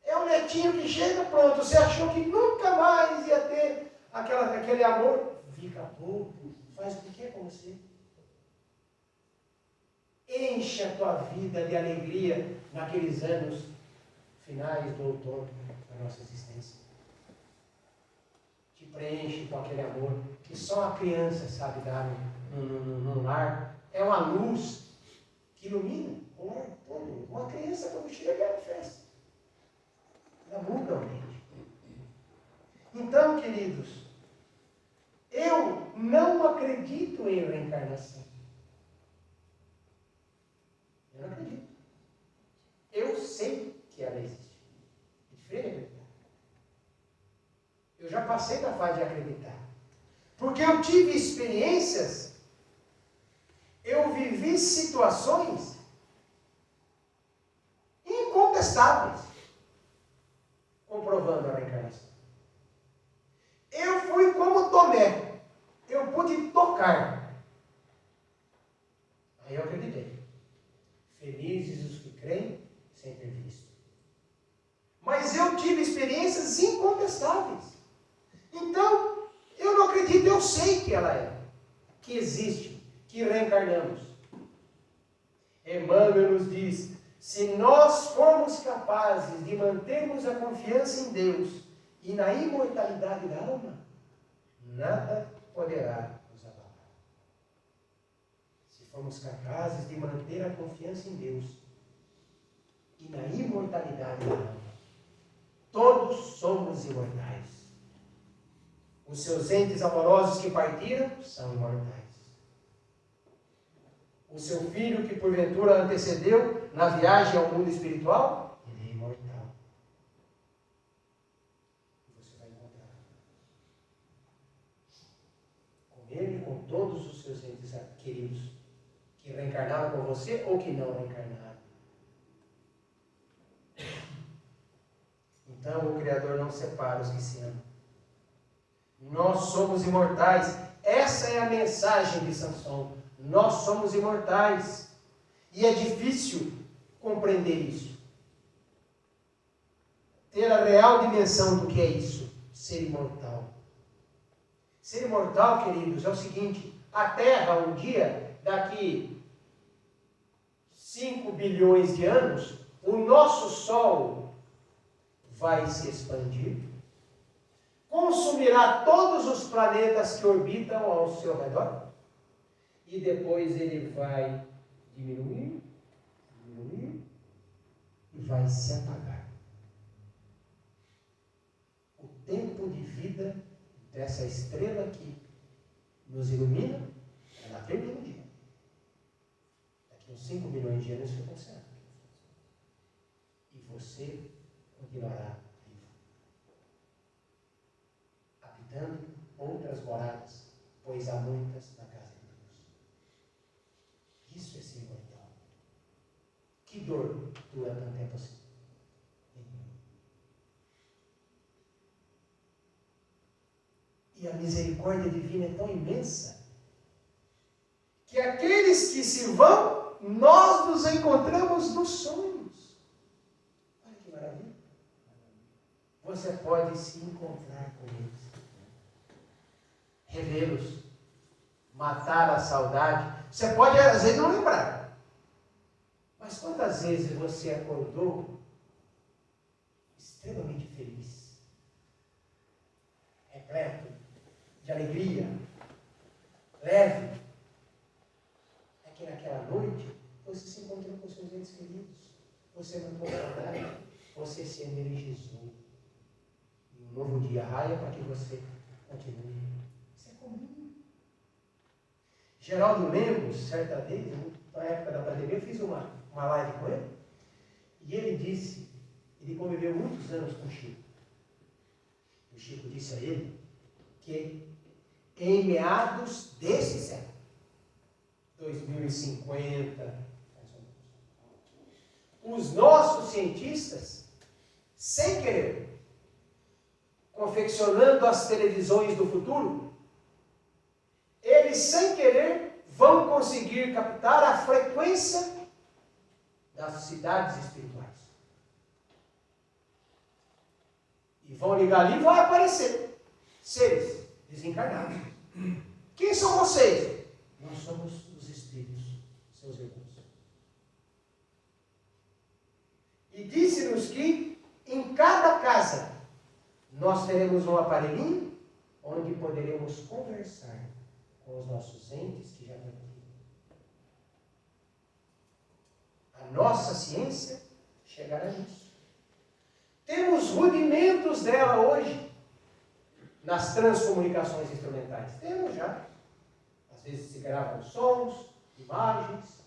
Speaker 3: É um netinho que chega, pronto, você achou que nunca mais ia ter aquele amor. Fica pouco, faz o que com você? Enche a tua vida de alegria naqueles anos finais do outono da nossa existência. Te preenche com aquele amor que só a criança sabe dar no lar. É uma luz que ilumina o lar todo. Uma criança, quando chega, ela festa. Ela muda o ambiente. Então, queridos, eu não acredito em reencarnação. Eu não acredito. Eu sei que ela existe. É diferente de acreditar. Eu já passei da fase de acreditar. Porque eu tive experiências, eu vivi situações incontestáveis, comprovando a reencarnação. Eu fui como Tomé. eu pude tocar. Aí eu acreditei. Felizes os que creem sem ter visto. Mas eu tive experiências incontestáveis. Então, eu não acredito, eu sei que ela é. Que existe, que reencarnamos. Emmanuel nos diz, se nós formos capazes de mantermos a confiança em Deus e na imortalidade da alma, nada poderá nos abalar. Se formos capazes de manter a confiança em Deus e na imortalidade da alma, todos somos imortais. Os seus entes amorosos que partiram são imortais. O seu filho que porventura antecedeu na viagem ao mundo espiritual, ele é imortal. E você vai encontrar com ele e com todos os seus entes queridos que reencarnaram com você ou que não reencarnaram. Então o Criador não separa os que se amam. Nós somos imortais. Essa é a mensagem de Samson. Nós somos imortais. E é difícil compreender isso. Ter a real dimensão do que é isso. Ser imortal. Ser imortal, queridos, é o seguinte. A Terra, um dia, daqui 5 bilhões de anos, o nosso Sol vai se expandir, consumirá todos os planetas que orbitam ao seu redor, e depois ele vai diminuir, e vai se apagar. O tempo de vida dessa estrela que nos ilumina, ela termina um dia. Daqui uns 5 bilhões de anos isso acontecerá. E você continuará vivo, habitando outras moradas, pois há muitas na casa de Deus. Isso é ser imortal. Que dor dura tanto tempo assim? E a misericórdia divina é tão imensa que aqueles que se vão, nós nos encontramos nos sonhos. Olha que maravilha. Você pode se encontrar com eles, revê-los, matar a saudade. Você pode, às vezes, não lembrar. Mas quantas vezes você acordou extremamente feliz, repleto de alegria, leve? É que naquela noite você se encontrou com seus entes queridos, você matou a saudade, você se energizou. E um novo dia raia para que você continue. Isso é comum. Geraldo Lemos, certa vez, na época da pandemia, eu fiz uma live com ele, e ele disse, ele conviveu muitos anos com o Chico. O Chico disse a ele que em meados desse século, 2050, mais ou menos, os nossos cientistas, sem querer, confeccionando as televisões do futuro, eles, sem querer, vão conseguir captar a frequência das cidades espirituais. E vão ligar ali e vão aparecer seres desencarnados. Quem são vocês? Nós somos os espíritos, seus irmãos. E disse-nos que em cada casa nós teremos um aparelhinho onde poderemos conversar com os nossos entes que já partiram. A nossa ciência chegará nisso. Temos rudimentos dela hoje nas transcomunicações instrumentais. Temos já. Às vezes se gravam sons, imagens.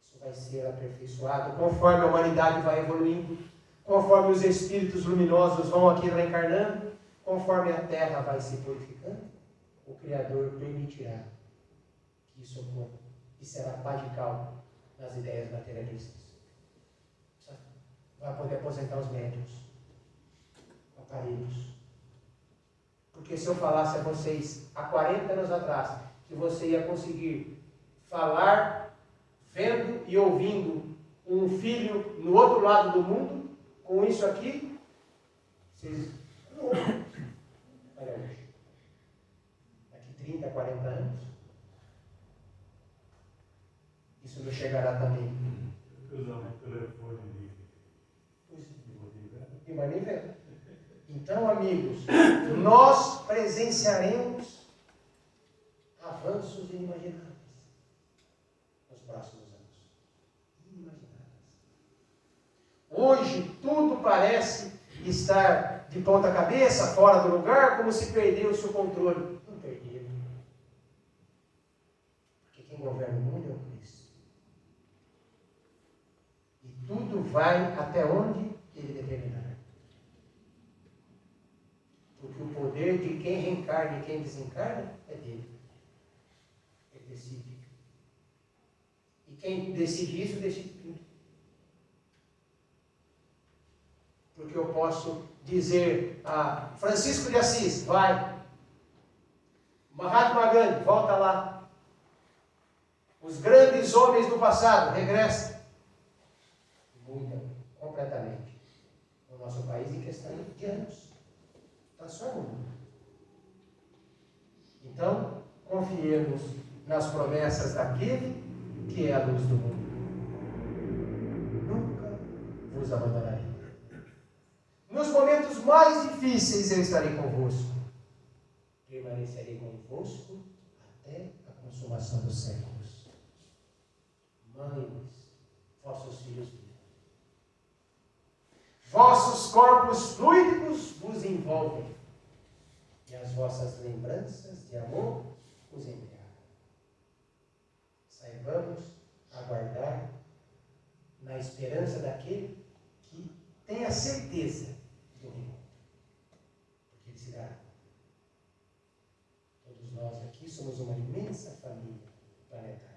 Speaker 3: Isso vai ser aperfeiçoado conforme a humanidade vai evoluindo, conforme os espíritos luminosos vão aqui reencarnando, conforme a Terra vai se purificando, o Criador permitirá que isso ocorra e será radical nas ideias materialistas. Vai poder aposentar os médiuns, aparelhos, Porque se eu falasse a vocês há 40 anos atrás que você ia conseguir falar, vendo e ouvindo um filho no outro lado do mundo, com isso aqui, vocês não. Olha hoje. Daqui 30, 40 anos, isso não chegará também.
Speaker 2: Usar um telefone
Speaker 3: de manivela. Então, amigos, nós presenciaremos avanços inimagináveis nos próximos anos. Inimagináveis. Hoje, tudo parece estar de ponta cabeça, fora do lugar, como se perdeu-se o controle. Não perdeu. Porque quem governa o mundo é o Cristo. E tudo vai até onde Ele determinar. Porque o poder de quem reencarna e quem desencarna é dele. Ele decide. E quem decide isso, decide tudo. Porque eu posso dizer a Francisco de Assis, vai. Mahatma Gandhi, volta lá. Os grandes homens do passado, regressa. Muda completamente. No nosso país, em questão de anos. Transforma o mundo. Então, confiemos nas promessas daquele que é a luz do mundo. Nunca vos abandonarei. Nos momentos mais difíceis eu estarei convosco. Permanecerei convosco até a consumação dos séculos. Mães, vossos filhos vivem. Vossos corpos fluídicos vos envolvem, e as vossas lembranças de amor os embriagam. Saibamos aguardar na esperança daquele que tem a certeza do reencontro, porque ele se dará. Todos nós aqui somos uma imensa família planetária.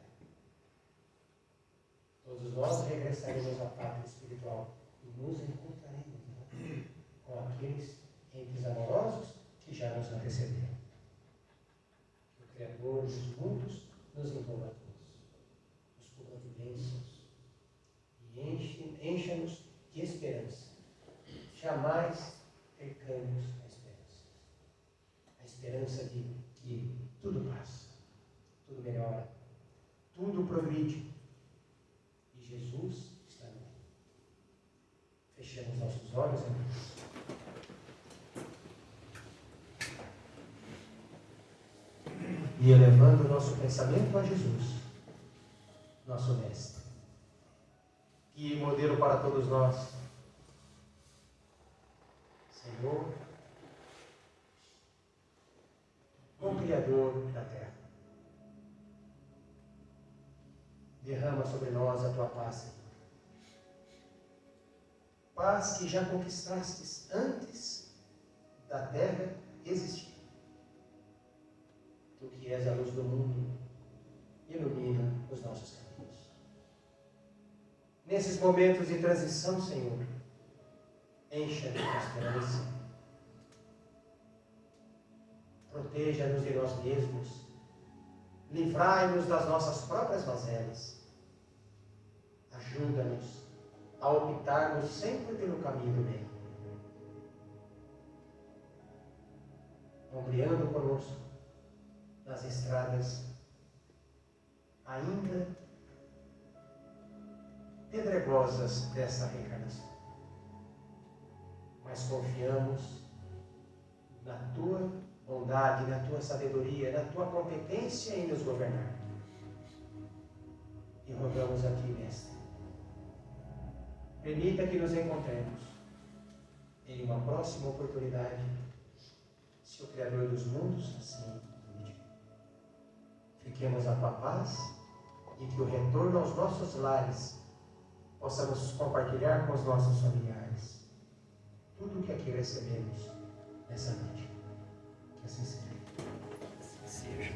Speaker 3: Todos nós regressaremos à pátria espiritual e nos encontraremos com aqueles entes amorosos que já nos antecederam. Que o Criador dos mundos nos envolva a todos, nos cubra de bênçãos e encha-nos de esperança. Jamais percamos a esperança. A esperança de que tudo passa, tudo melhora, tudo progride. E Jesus está no meio. Fechemos nossos olhos, amigos. E elevando o nosso pensamento a Jesus, nosso Mestre, que modelo para todos nós. Senhor, o Criador da terra, derrama sobre nós a tua paz, Senhor. Paz que já conquistastes antes da terra existir. Tu que és a luz do mundo, ilumina os nossos caminhos. Nesses momentos de transição, Senhor, encha-nos de esperança. Proteja-nos de nós mesmos. Livrai-nos das nossas próprias mazelas. Ajuda-nos a optarmos sempre pelo caminho do bem. Ombreando conosco nas estradas ainda pedregosas dessa reencarnação. Mas confiamos na tua bondade, na tua sabedoria, na tua competência em nos governar. E rogamos a ti, Mestre, permita que nos encontremos em uma próxima oportunidade, se o Criador dos mundos assim permitir. Fiquemos a tua paz e que o retorno aos nossos lares possamos compartilhar com os nossos familiares tudo o que aqui recebemos nessa noite. Que assim seja.
Speaker 4: Assim seja.